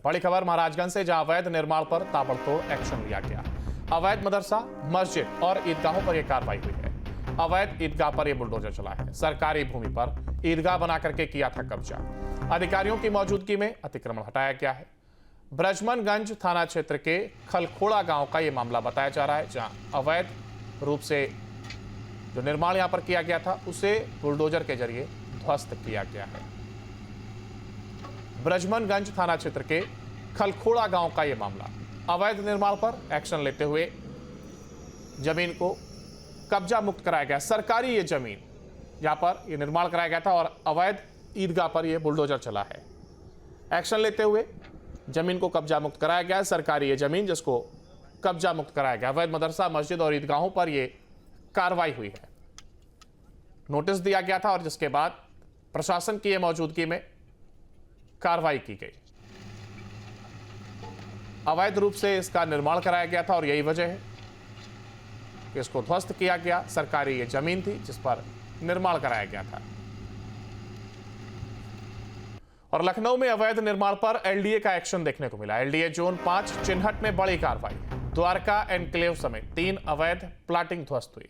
बड़ी खबर महाराजगंज से, जहां अवैध निर्माण पर ताबड़तोड़ एक्शन लिया गया। अवैध मदरसा, मस्जिद और ईदगाहों पर यह कार्रवाई हुई है। अवैध ईदगाह पर यह बुलडोजर चला है। सरकारी भूमि पर ईदगाह बना करके किया था कब्जा। अधिकारियों की मौजूदगी में अतिक्रमण हटाया गया है। ब्रजमनगंज थाना क्षेत्र के खलखोड़ा गांव का यह मामला बताया जा रहा है, जहां अवैध रूप से जो निर्माण यहां पर किया गया था उसे बुलडोजर के जरिए ध्वस्त किया गया है। ब्रजमनगंज थाना क्षेत्र के खलखोड़ा गांव का यह मामला, अवैध निर्माण पर एक्शन लेते हुए जमीन को कब्जा मुक्त कराया गया। सरकारी ये जमीन यहां पर यह निर्माण कराया गया था और अवैध ईदगाह पर यह बुलडोजर चला है। एक्शन लेते हुए जमीन को कब्जा मुक्त कराया गया। सरकारी ये जमीन जिसको कब्जा मुक्त कराया गया। अवैध मदरसा, मस्जिद और ईदगाहों पर यह कार्रवाई हुई है। नोटिस दिया गया था और जिसके बाद प्रशासन की यह मौजूदगी में कार्रवाई की गई। अवैध रूप से इसका निर्माण कराया गया था और यही वजह है कि इसको ध्वस्त किया गया। सरकारी ये जमीन थी जिस पर निर्माण कराया गया था। और लखनऊ में अवैध निर्माण पर एलडीए का एक्शन देखने को मिला। एलडीए जोन 5 चिन्हट में बड़ी कार्रवाई। द्वारका एनक्लेव समेत 3 अवैध प्लाटिंग ध्वस्त हुई।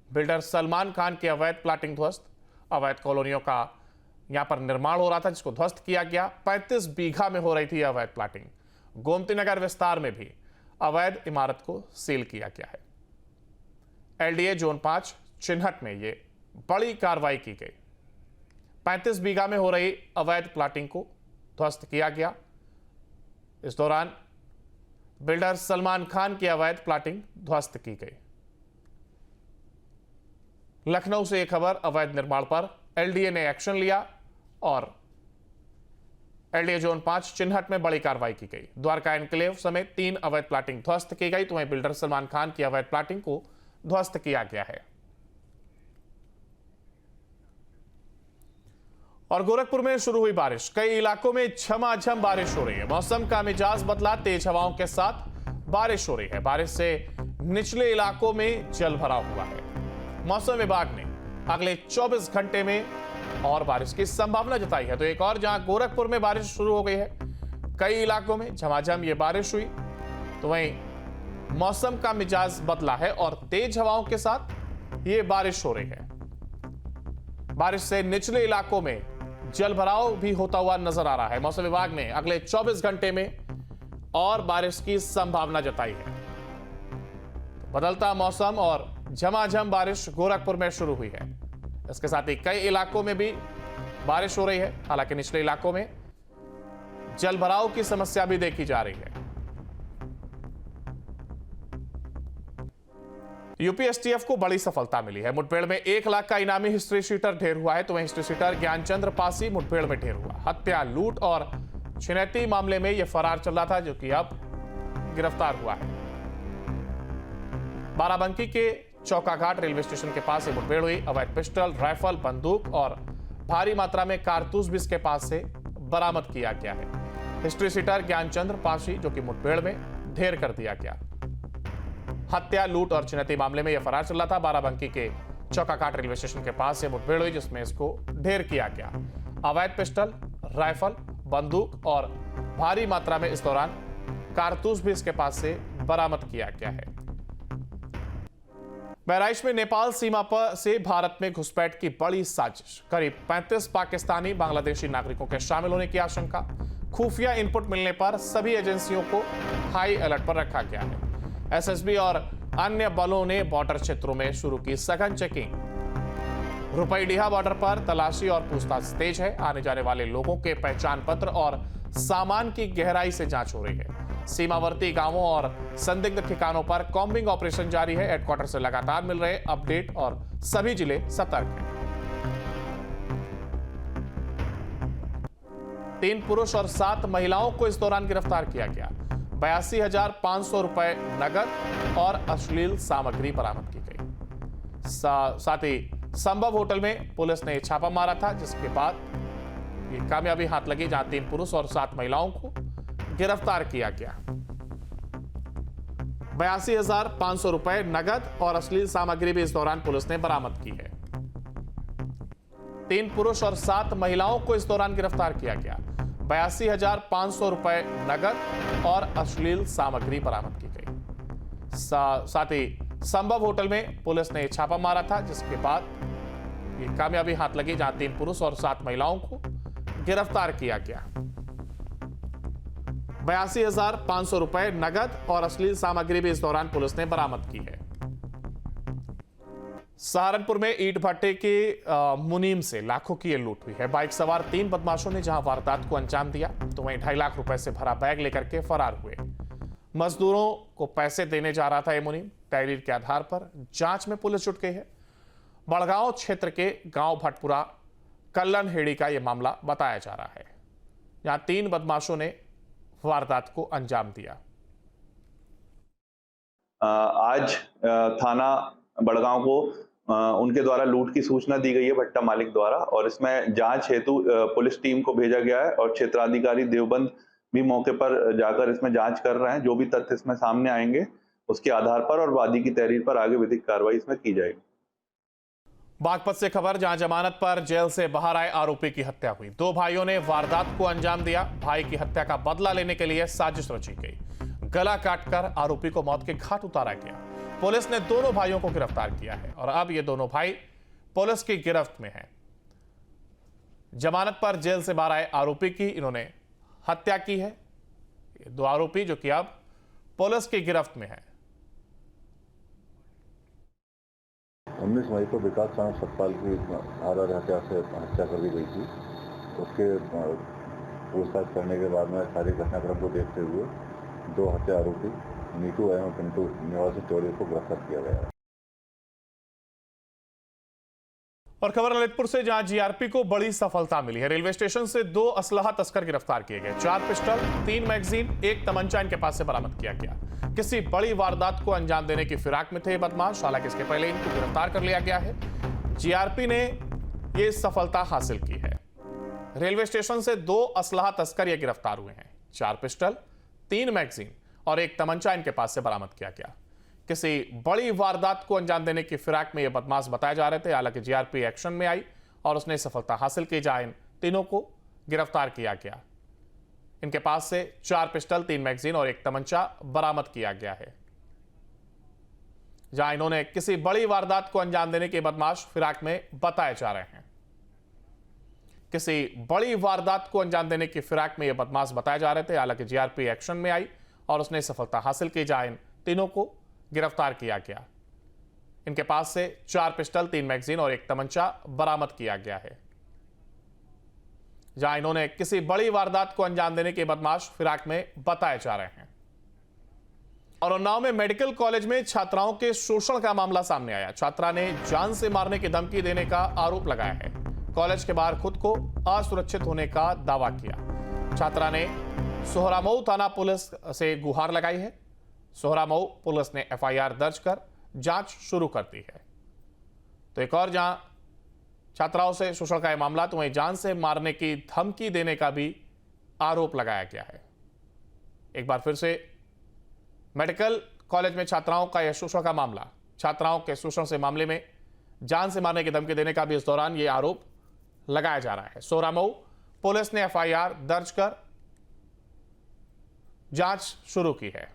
बिल्डर सलमान खान की अवैध प्लाटिंग ध्वस्त। अवैध कॉलोनियों का यहां पर निर्माण हो रहा था जिसको ध्वस्त किया गया। 35 बीघा में हो रही थी अवैध प्लाटिंग। गोमती नगर विस्तार में भी अवैध इमारत को सील किया गया है। एलडीए जोन 5 चिन्हट में यह बड़ी कार्रवाई की गई। 35 बीघा में हो रही अवैध प्लाटिंग को ध्वस्त किया गया। इस दौरान बिल्डर सलमान खान की अवैध प्लाटिंग ध्वस्त की गई। लखनऊ से एक खबर, अवैध निर्माण पर एलडीए ने एक्शन लिया और एलडीए जोन 5 चिन्हट में बड़ी कार्रवाई की गई। द्वारका एनक्लेव समेत 3 अवैध प्लाटिंग ध्वस्त की गई, तो वहीं बिल्डर सलमान खान की अवैध प्लाटिंग को ध्वस्त किया गया है। और गोरखपुर में शुरू हुई बारिश। कई इलाकों में झमाझम बारिश हो रही है। मौसम का मिजाज बदला, तेज हवाओं के साथ बारिश हो रही है। बारिश से निचले इलाकों में जल भराव हुआ है। मौसम विभाग ने अगले 24 घंटे में और बारिश की संभावना जताई है। तो एक और, जहां गोरखपुर में बारिश शुरू हो गई है, कई इलाकों में झमाझम ये बारिश हुई, तो वहीं मौसम का मिजाज बदला है और तेज हवाओं के साथ ये बारिश हो रही है। बारिश से निचले इलाकों में जल भराव भी होता हुआ नजर आ रहा है। मौसम विभाग ने अगले 24 घंटे में और बारिश की संभावना जताई है। बदलता मौसम और झमाझम बारिश गोरखपुर में शुरू हुई है। इसके साथ ही कई इलाकों में भी बारिश हो रही है। हालांकि निचले इलाकों में जल भराव की समस्या भी देखी जा रही है। यूपी एसटीएफ को बड़ी सफलता मिली है। मुठभेड़ में 1 लाख का इनामी हिस्ट्री शीटर ढेर हुआ है, तो वहीं हिस्ट्री शीटर ज्ञानचंद्र पासी मुठभेड़ में ढेर हुआ। हत्या, लूट और छिनैती मामले में यह फरार चल रहा था, जो कि अब गिरफ्तार हुआ है। बाराबंकी के चौकाघाट रेलवे स्टेशन के पास ये मुठभेड़ हुई। अवैध पिस्टल, राइफल, बंदूक और भारी मात्रा में कारतूस भी इसके पास से बरामद किया गया है। हिस्ट्री शीटर ज्ञानचंद्र पासी जो कि मुठभेड़ में ढेर कर दिया गया। हत्या, लूट और छिनैती मामले में यह फरार चल रहा था। बाराबंकी के चौकाघाट रेलवे स्टेशन के पास से मुठभेड़ हुई जिसमें इसको ढेर किया गया। अवैध पिस्टल, राइफल, बंदूक और भारी मात्रा में इस दौरान कारतूस भी इसके पास से बरामद किया गया है। बहराइच में नेपाल सीमा पर से भारत में घुसपैठ की बड़ी साजिश। करीब 35 पाकिस्तानी बांग्लादेशी नागरिकों के शामिल होने की आशंका। खुफिया इनपुट मिलने पर सभी एजेंसियों को हाई अलर्ट पर रखा गया है। एसएसबी और अन्य बलों ने बॉर्डर क्षेत्रों में शुरू की सघन चेकिंग। रुपईडीहा बॉर्डर पर तलाशी और पूछताछ तेज है। आने जाने वाले लोगों के पहचान पत्र और सामान की गहराई से जांच हो रही है। सीमावर्ती गांवों और संदिग्ध ठिकानों पर कॉम्बिंग ऑपरेशन जारी है। हेडक्वार्टर से लगातार मिल रहे अपडेट और सभी जिले सतर्क हैं। 3 पुरुष और 7 महिलाओं को इस दौरान गिरफ्तार किया गया। 82,500 रुपए नगद और अश्लील सामग्री बरामद की गई। साथ ही संभव होटल में पुलिस ने छापा मारा था, जिसके बाद ये कामयाबी हाथ लगी, जहां 3 पुरुष और 7 महिलाओं को गिरफ्तार किया गया। 82,500 रुपए नगद और अश्लील सामग्री भी इस दौरान पुलिस ने बरामद की है। 3 पुरुष और 7 महिलाओं को इस दौरान गिरफ्तार किया गया। 82,500 रुपए नगद और अश्लील सामग्री बरामद की गई। साथ ही संभव होटल में पुलिस ने छापा मारा था, जिसके बाद ये कामयाबी हाथ लगी, जहां 3 पुरुष और 7 महिलाओं को गिरफ्तार किया गया। 82,500 रुपए नगद और अश्लील सामग्री भी इस दौरान पुलिस ने बरामद की है। सहारनपुर में ईंट भट्टे के मुनीम से लाखों की ये लूट हुई है। बाइक सवार 3 बदमाशों ने जहां वारदात को अंजाम दिया, तो वहीं 2.5 लाख रुपए से भरा बैग लेकर के फरार हुए। मजदूरों को पैसे देने जा रहा था ये मुनीम। तहरीर के आधार पर जांच में पुलिस जुट गई है। बड़गांव क्षेत्र के गांव भटपुरा कल्लन हेड़ी का यह मामला बताया जा रहा है, जहां 3 बदमाशों ने वारदात को अंजाम दिया। आज थाना बड़गांव को उनके द्वारा लूट की सूचना दी गई है भट्टा मालिक द्वारा, और इसमें जांच हेतु पुलिस टीम को भेजा गया है और क्षेत्राधिकारी देवबंद भी मौके पर जाकर इसमें जांच कर रहे हैं। जो भी तथ्य इसमें सामने आएंगे उसके आधार पर और वादी की तहरीर पर आगे विधिक कार्रवाई इसमें की जाएगी। बागपत से खबर, जहां जमानत पर जेल से बाहर आए आरोपी की हत्या हुई। 2 भाइयों ने वारदात को अंजाम दिया। भाई की हत्या का बदला लेने के लिए साजिश रची गई। गला काटकर आरोपी को मौत के घाट उतारा गया। पुलिस ने दोनों भाइयों को गिरफ्तार किया है और अब ये दोनों भाई पुलिस की गिरफ्त में हैं। जमानत पर जेल से बाहर आए आरोपी की इन्होंने हत्या की है। ये 2 आरोपी जो कि अब पुलिस की गिरफ्त में हैं। 19 मई को विकास राम सतपाल की आधार हत्या से हत्या कर दी गई थी। उसके पूछताछ करने के बाद में सारी घटनाक्रम को देखते हुए 2 हत्या आरोपी नीटू एवं पिंटू निवासी चौड़ी को गिरफ्तार किया गया है। और खबर ललितपुर से, जहां जीआरपी को बड़ी सफलता मिली है। रेलवे स्टेशन से 2 असलहा तस्कर गिरफ्तार किए गए। 4 पिस्टल, 3 मैगजीन, 1 तमंचा इनके पास से बरामद किया गया। किसी बड़ी वारदात को अंजाम देने की फिराक में थे बदमाश। हालांकि इसके पहले इनको गिरफ्तार कर लिया गया है। जीआरपी ने यह सफलता हासिल की है। रेलवे स्टेशन से 2 असलहा तस्कर ये गिरफ्तार हुए हैं। 4 पिस्टल, 3 मैगजीन और 1 तमंचा इनके पास से बरामद किया गया। किसी बड़ी वारदात को अंजाम देने की फिराक में ये बदमाश बताए जा रहे थे। हालांकि जीआरपी एक्शन में आई और उसने सफलता हासिल की, जहां इन तीनों को गिरफ्तार किया गया। इनके पास से 4 पिस्टल, 3 मैगजीन और 1 तमंचा बरामद किया गया है। जहां इन्होंने किसी बड़ी वारदात को अंजाम देने के बदमाश फिराक में बताए जा रहे हैं। किसी बड़ी वारदात को अंजाम देने की फिराक में ये बदमाश बताए जा रहे थे। हालांकि जीआरपी एक्शन में आई और उसने सफलता हासिल की, जहां इन तीनों को गिरफ्तार किया गया। इनके पास से 4 पिस्टल, 3 मैगजीन और 1 तमंचा बरामद किया गया है। जहां इन्होंने किसी बड़ी वारदात को अंजाम देने के बदमाश फिराक में बताए जा रहे हैं। और उन्नाव में मेडिकल कॉलेज में छात्राओं के शोषण का मामला सामने आया। छात्रा ने जान से मारने की धमकी देने का आरोप लगाया है। कॉलेज के बाहर खुद को असुरक्षित होने का दावा किया। छात्रा ने सोहरामऊ थाना पुलिस से गुहार लगाई है। सोहरामऊ पुलिस ने एफआईआर दर्ज कर जांच शुरू कर दी है। तो एक और जहां छात्राओं से शोषण का यह मामला, तो वहीं जान से मारने की धमकी देने का भी आरोप लगाया गया है। एक बार फिर से मेडिकल कॉलेज में छात्राओं का यह शोषण का मामला, छात्राओं के शोषण से मामले में जान से मारने की धमकी देने का भी इस दौरान यह आरोप लगाया जा रहा है। सोहरामऊ पुलिस ने एफआईआर दर्ज कर जांच शुरू की है।